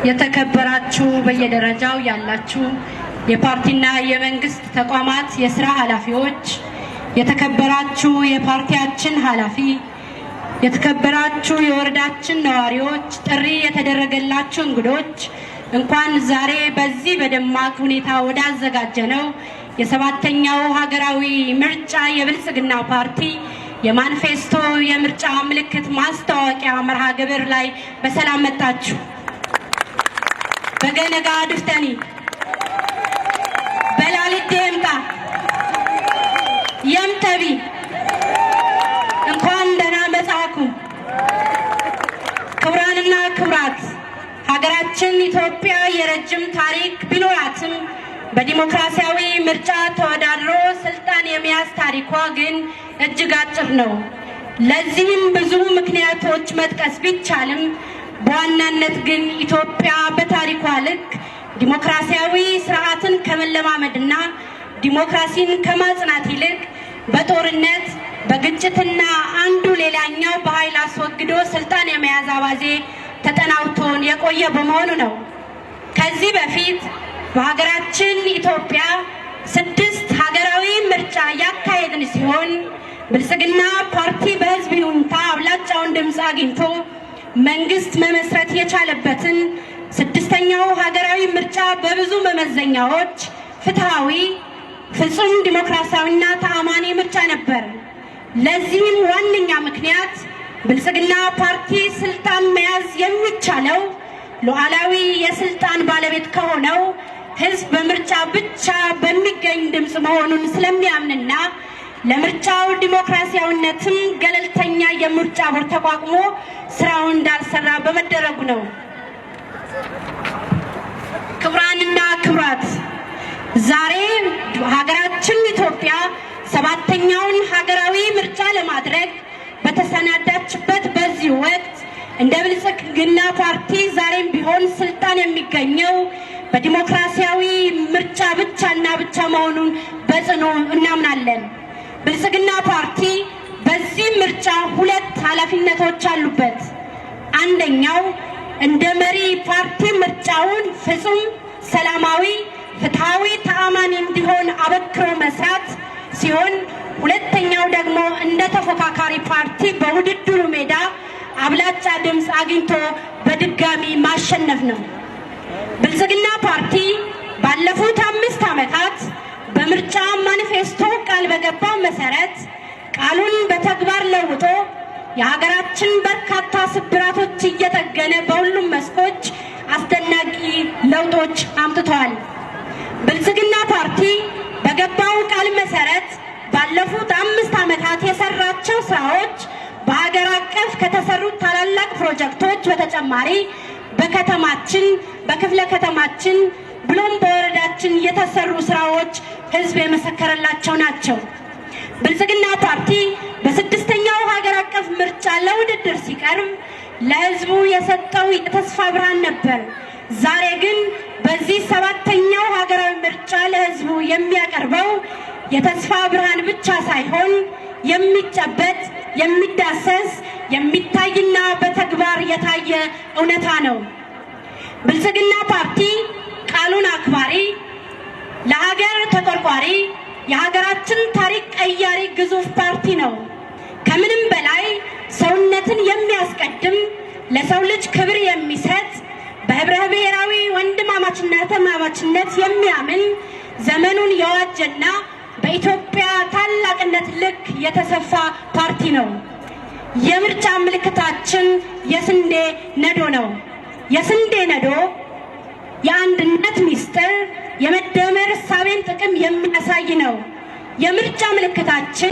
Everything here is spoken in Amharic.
የተከበራችሁ በየደረጃው ያላችሁ የፓርቲና የመንግስት ተቋማት የሥራ ኃላፊዎች፣ የተከበራችሁ የፓርቲያችን ኃላፊ፣ የተከበራችሁ የወረዳችን ነዋሪዎች፣ ጥሪ የተደረገላችሁ እንግዶች እንኳን ዛሬ በዚህ በደማቅ ሁኔታ ወዳዘጋጀነው የሰባተኛው ሀገራዊ ምርጫ የብልጽግና ፓርቲ የማኒፌስቶ የምርጫ ምልክት ማስተዋወቂያ መርሃ ግብር ላይ በሰላም መጣችሁ። በገነጋ ድፍተኒ በላልት ደምታ የምተቢ እንኳን ደህና መጣችሁ። ክቡራንና ክቡራት፣ ሀገራችን ኢትዮጵያ የረጅም ታሪክ ቢኖራትም በዲሞክራሲያዊ ምርጫ ተወዳድሮ ስልጣን የመያዝ ታሪኳ ግን እጅግ አጭር ነው። ለዚህም ብዙ ምክንያቶች መጥቀስ ቢቻልም በዋናነት ግን ኢትዮጵያ በታሪኳ ልክ ዲሞክራሲያዊ ስርዓትን ከመለማመድና ዲሞክራሲን ከማጽናት ይልቅ በጦርነት በግጭትና አንዱ ሌላኛው በኃይል አስወግዶ ስልጣን የመያዝ አባዜ ተጠናውቶን የቆየ በመሆኑ ነው። ከዚህ በፊት በሀገራችን ኢትዮጵያ 6 ሀገራዊ ምርጫ ያካሄድን ሲሆን ብልጽግና ፓርቲ በህዝብ ይሁንታ አብላጫውን ድምፅ አግኝቶ መንግስት መመስረት የቻለበትን 6ኛው ሀገራዊ ምርጫ በብዙ መመዘኛዎች ፍትሃዊ፣ ፍጹም ዲሞክራሲያዊና ተአማኒ ምርጫ ነበር። ለዚህም ዋነኛ ምክንያት ብልጽግና ፓርቲ ስልጣን መያዝ የሚቻለው ሉዓላዊ የስልጣን ባለቤት ከሆነው ህዝብ በምርጫ ብቻ በሚገኝ ድምፅ መሆኑን ስለሚያምንና ለምርጫው ዲሞክራሲያዊነትም ገለልተኛ የምርጫ ቦርድ ተቋቁሞ ስራውን እንዳልሰራ በመደረጉ ነው። ክቡራንና ክቡራት፣ ዛሬ ሀገራችን ኢትዮጵያ 7ኛውን ሀገራዊ ምርጫ ለማድረግ በተሰናዳችበት በዚህ ወቅት እንደ ብልጽግና ፓርቲ ዛሬም ቢሆን ስልጣን የሚገኘው በዲሞክራሲያዊ ምርጫ ብቻና ብቻ መሆኑን በጽኑ እናምናለን። ብልጽግና ፓርቲ በዚህ ምርጫ 2 ኃላፊነቶች አሉበት። አንደኛው እንደ መሪ ፓርቲ ምርጫውን ፍጹም ሰላማዊ፣ ፍትሃዊ፣ ተአማኒ እንዲሆን አበክሮ መስራት ሲሆን፣ ሁለተኛው ደግሞ እንደ ተፎካካሪ ፓርቲ በውድድሩ ሜዳ አብላጫ ድምፅ አግኝቶ በድጋሚ ማሸነፍ ነው። ብልጽግና ፓርቲ ባለፉት 5 ዓመታት በምርጫ ማኒፌስቶ ቃል በገባው መሰረት ቃሉን በተግባር ለውጦ የሀገራችን በርካታ ስብራቶች እየጠገነ በሁሉም መስኮች አስደናቂ ለውጦች አምጥቷል። ብልጽግና ፓርቲ በገባው ቃል መሰረት ባለፉት 5 ዓመታት የሰራቸው ስራዎች በሀገር አቀፍ ከተሰሩት ታላላቅ ፕሮጀክቶች በተጨማሪ በከተማችን፣ በክፍለ ከተማችን ብሎም በወረዳችን የተሰሩ ስራዎች ህዝብ የመሰከረላቸው ናቸው። ብልጽግና ፓርቲ በ6ኛው ሀገር አቀፍ ምርጫ ለውድድር ሲቀርብ ለህዝቡ የሰጠው የተስፋ ብርሃን ነበር። ዛሬ ግን በዚህ 7ኛው ሀገራዊ ምርጫ ለህዝቡ የሚያቀርበው የተስፋ ብርሃን ብቻ ሳይሆን የሚጨበጥ፣ የሚዳሰስ፣ የሚታይና በተግባር የታየ እውነታ ነው። ብልጽግና ፓርቲ ቃሉን አክባሪ፣ ለሀገር ተቆርቋሪ፣ የሀገራችን ታሪክ ቀያሪ ግዙፍ ፓርቲ ነው። ከምንም በላይ ሰውነትን የሚያስቀድም፣ ለሰው ልጅ ክብር የሚሰጥ፣ በህብረ ብሔራዊ ወንድማማችነት የሚያምን፣ ዘመኑን የዋጀና በኢትዮጵያ ታላቅነት ልክ የተሰፋ ፓርቲ ነው። የምርጫ ምልክታችን የስንዴ ነዶ ነው። የስንዴ ነዶ የአንድነት ሚስጥር፣ የመደመር እሳቤን ጥቅም የሚያሳይ ነው። የምርጫ ምልክታችን